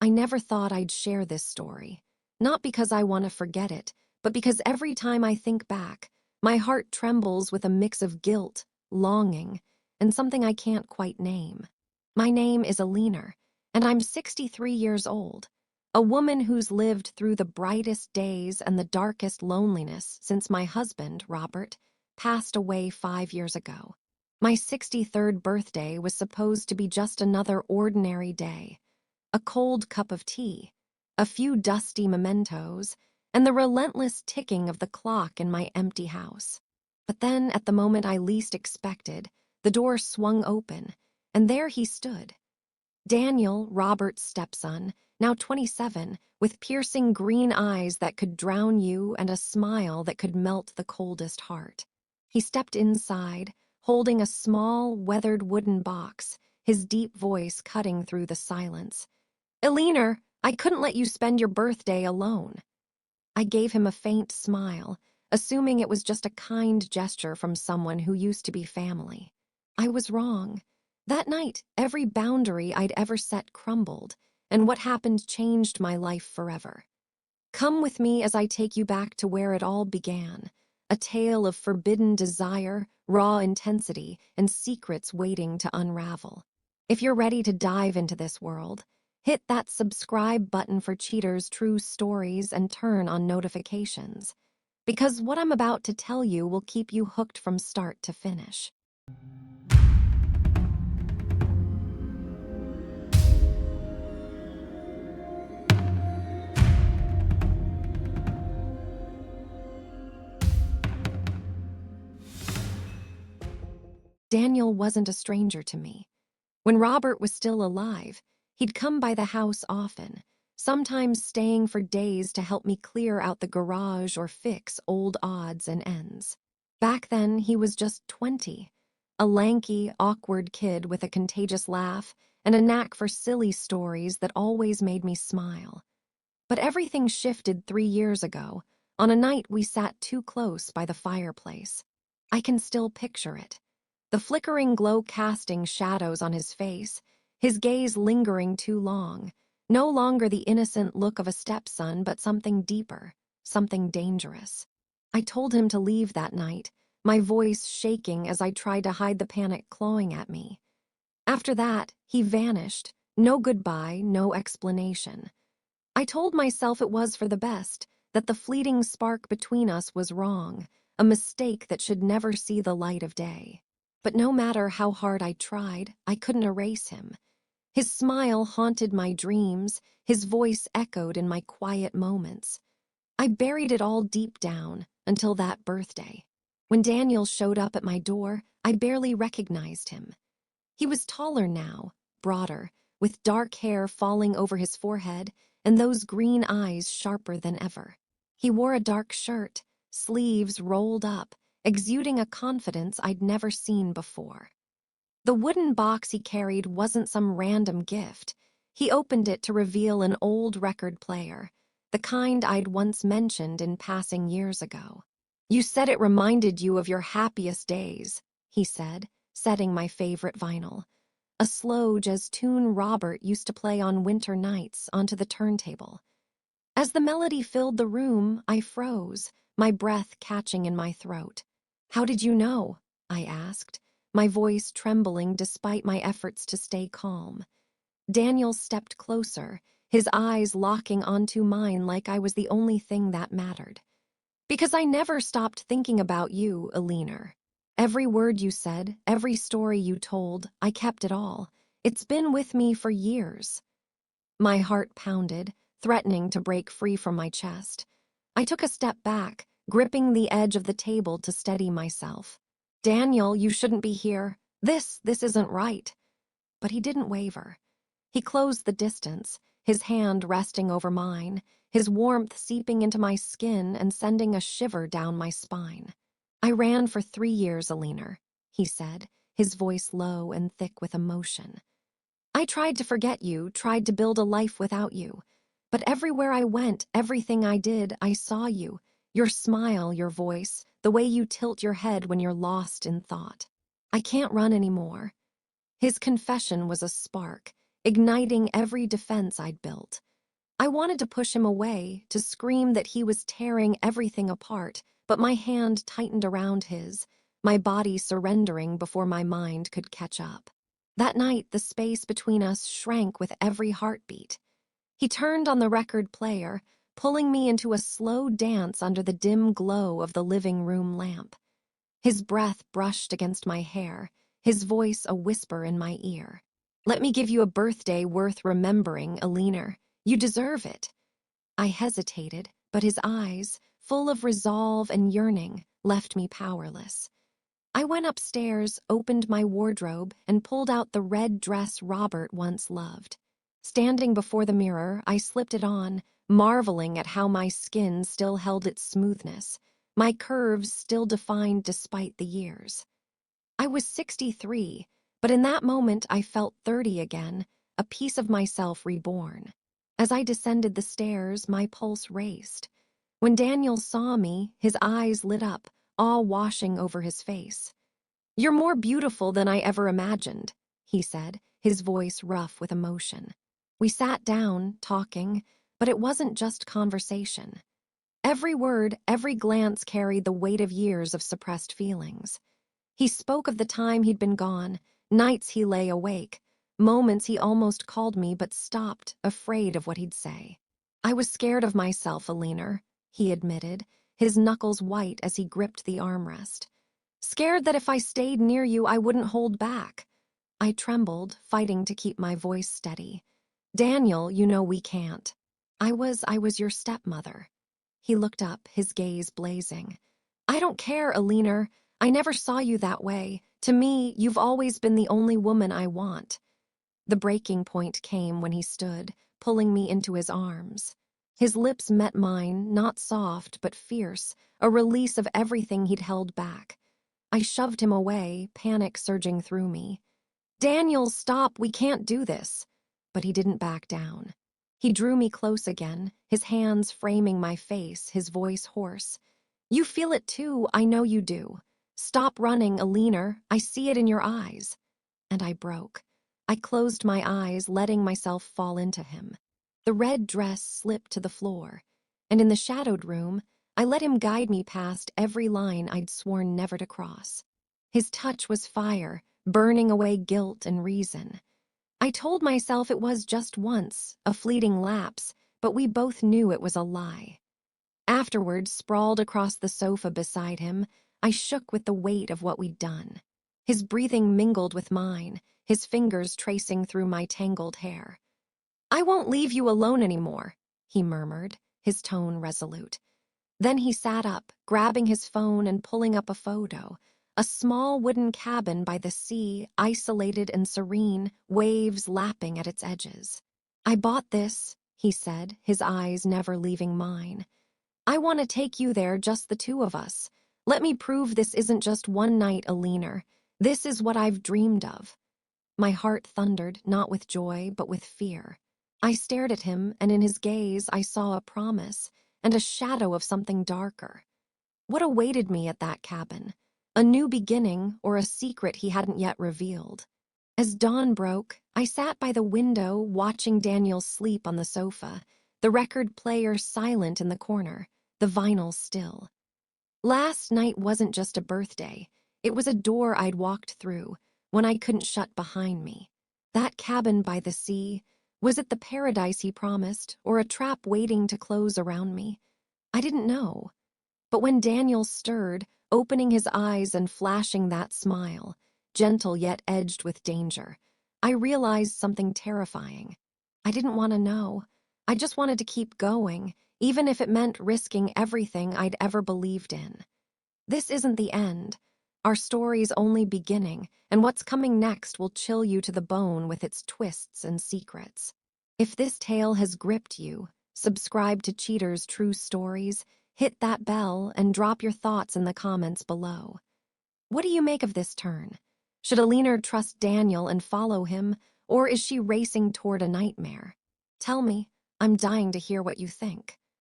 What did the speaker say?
I never thought I'd share this story. Not because I want to forget it, but because every time I think back, my heart trembles with a mix of guilt, longing, and something I can't quite name. My name is Alina, and I'm 63 years old, a woman who's lived through the brightest days and the darkest loneliness since my husband, Robert, passed away 5 years ago. My 63rd birthday was supposed to be just another ordinary day. A cold cup of tea, a few dusty mementos, and the relentless ticking of the clock in my empty house. But then, at the moment I least expected, the door swung open, and there he stood. Daniel, Robert's stepson, now 27, with piercing green eyes that could drown you and a smile that could melt the coldest heart. He stepped inside, holding a small, weathered wooden box, his deep voice cutting through the silence. "Alina, I couldn't let you spend your birthday alone." I gave him a faint smile, assuming it was just a kind gesture from someone who used to be family. I was wrong. That night, every boundary I'd ever set crumbled, and what happened changed my life forever. Come with me as I take you back to where it all began, a tale of forbidden desire, raw intensity, and secrets waiting to unravel. If you're ready to dive into this world, hit that subscribe button for Cheater's true stories and turn on notifications, because what I'm about to tell you will keep you hooked from start to finish. Daniel wasn't a stranger to me. When Robert was still alive, he'd come by the house often, sometimes staying for days to help me clear out the garage or fix old odds and ends. Back then, he was just 20, a lanky, awkward kid with a contagious laugh and a knack for silly stories that always made me smile. But everything shifted 3 years ago, on a night we sat too close by the fireplace. I can still picture it. The flickering glow casting shadows on his face, his gaze lingering too long, no longer the innocent look of a stepson, but something deeper, something dangerous. I told him to leave that night, my voice shaking as I tried to hide the panic clawing at me. After that, he vanished, no goodbye, no explanation. I told myself it was for the best, that the fleeting spark between us was wrong, a mistake that should never see the light of day. But no matter how hard I tried, I couldn't erase him. His smile haunted my dreams, his voice echoed in my quiet moments. I buried it all deep down until that birthday. When Daniel showed up at my door, I barely recognized him. He was taller now, broader, with dark hair falling over his forehead and those green eyes sharper than ever. He wore a dark shirt, sleeves rolled up, exuding a confidence I'd never seen before. The wooden box he carried wasn't some random gift. He opened it to reveal an old record player, the kind I'd once mentioned in passing years ago. "You said it reminded you of your happiest days," he said, setting my favorite vinyl, a slow jazz tune Robert used to play on winter nights, onto the turntable. As the melody filled the room, I froze, my breath catching in my throat. "How did you know?" I asked, my voice trembling despite my efforts to stay calm. Daniel stepped closer, his eyes locking onto mine like I was the only thing that mattered. "Because I never stopped thinking about you, Alina. Every word you said, every story you told, I kept it all. It's been with me for years." My heart pounded, threatening to break free from my chest. I took a step back, gripping the edge of the table to steady myself. "Daniel, you shouldn't be here. This isn't right." But he didn't waver. He closed the distance, his hand resting over mine, his warmth seeping into my skin and sending a shiver down my spine. "I ran for 3 years, Alina," he said, his voice low and thick with emotion. "I tried to forget you, tried to build a life without you. But everywhere I went, everything I did, I saw you. Your smile, your voice, the way you tilt your head when you're lost in thought. I can't run anymore." His confession was a spark, igniting every defense I'd built. I wanted to push him away, to scream that he was tearing everything apart, but my hand tightened around his, my body surrendering before my mind could catch up. That night, the space between us shrank with every heartbeat. He turned on the record player, pulling me into a slow dance under the dim glow of the living room lamp. His breath brushed against my hair, his voice a whisper in my ear. "Let me give you a birthday worth remembering, Alina. You deserve it." I hesitated, but his eyes, full of resolve and yearning, left me powerless. I went upstairs, opened my wardrobe, and pulled out the red dress Robert once loved. Standing before the mirror, I slipped it on, marveling at how my skin still held its smoothness, my curves still defined despite the years. I was 63, but in that moment I felt 30 again, a piece of myself reborn. As I descended the stairs, my pulse raced. When Daniel saw me, his eyes lit up, awe washing over his face. "You're more beautiful than I ever imagined," he said, his voice rough with emotion. We sat down, talking, but it wasn't just conversation. Every word, every glance carried the weight of years of suppressed feelings. He spoke of the time he'd been gone, nights he lay awake, moments he almost called me but stopped, afraid of what he'd say. "I was scared of myself, Alina," he admitted, his knuckles white as he gripped the armrest. "Scared that if I stayed near you, I wouldn't hold back." I trembled, fighting to keep my voice steady. "Daniel, you know we can't. I was your stepmother." He looked up, his gaze blazing. "I don't care, Alina. I never saw you that way. To me, you've always been the only woman I want." The breaking point came when he stood, pulling me into his arms. His lips met mine, not soft, but fierce, a release of everything he'd held back. I shoved him away, panic surging through me. "Daniel, stop, we can't do this." But he didn't back down. He drew me close again, his hands framing my face, his voice hoarse. "You feel it too, I know you do. Stop running, Alina, I see it in your eyes." And I broke. I closed my eyes, letting myself fall into him. The red dress slipped to the floor, and in the shadowed room, I let him guide me past every line I'd sworn never to cross. His touch was fire, burning away guilt and reason. I told myself it was just once, a fleeting lapse, but we both knew it was a lie. Afterward, sprawled across the sofa beside him, I shook with the weight of what we'd done. His breathing mingled with mine, his fingers tracing through my tangled hair. "I won't leave you alone anymore," he murmured, his tone resolute. Then he sat up, grabbing his phone and pulling up a photo. A small wooden cabin by the sea, isolated and serene, waves lapping at its edges. "I bought this," he said, his eyes never leaving mine. "I want to take you there, just the two of us. Let me prove this isn't just one night, Alina. This is what I've dreamed of." My heart thundered, not with joy, but with fear. I stared at him, and in his gaze I saw a promise and a shadow of something darker. What awaited me at that cabin? A new beginning or a secret he hadn't yet revealed? As dawn broke, I sat by the window watching Daniel sleep on the sofa, the record player silent in the corner, the vinyl still. Last night wasn't just a birthday. It was a door I'd walked through, one I couldn't shut behind me. That cabin by the sea, was it the paradise he promised, or a trap waiting to close around me? I didn't know. But when Daniel stirred, opening his eyes and flashing that smile, gentle yet edged with danger, I realized something terrifying. I didn't want to know. I just wanted to keep going, even if it meant risking everything I'd ever believed in. This isn't the end. Our story's only beginning, and what's coming next will chill you to the bone with its twists and secrets. If this tale has gripped you, subscribe to Cheater's True Stories, hit that bell, and drop your thoughts in the comments below. What do you make of this turn? Should Alina trust Daniel and follow him, or is she racing toward a nightmare? Tell me, I'm dying to hear what you think.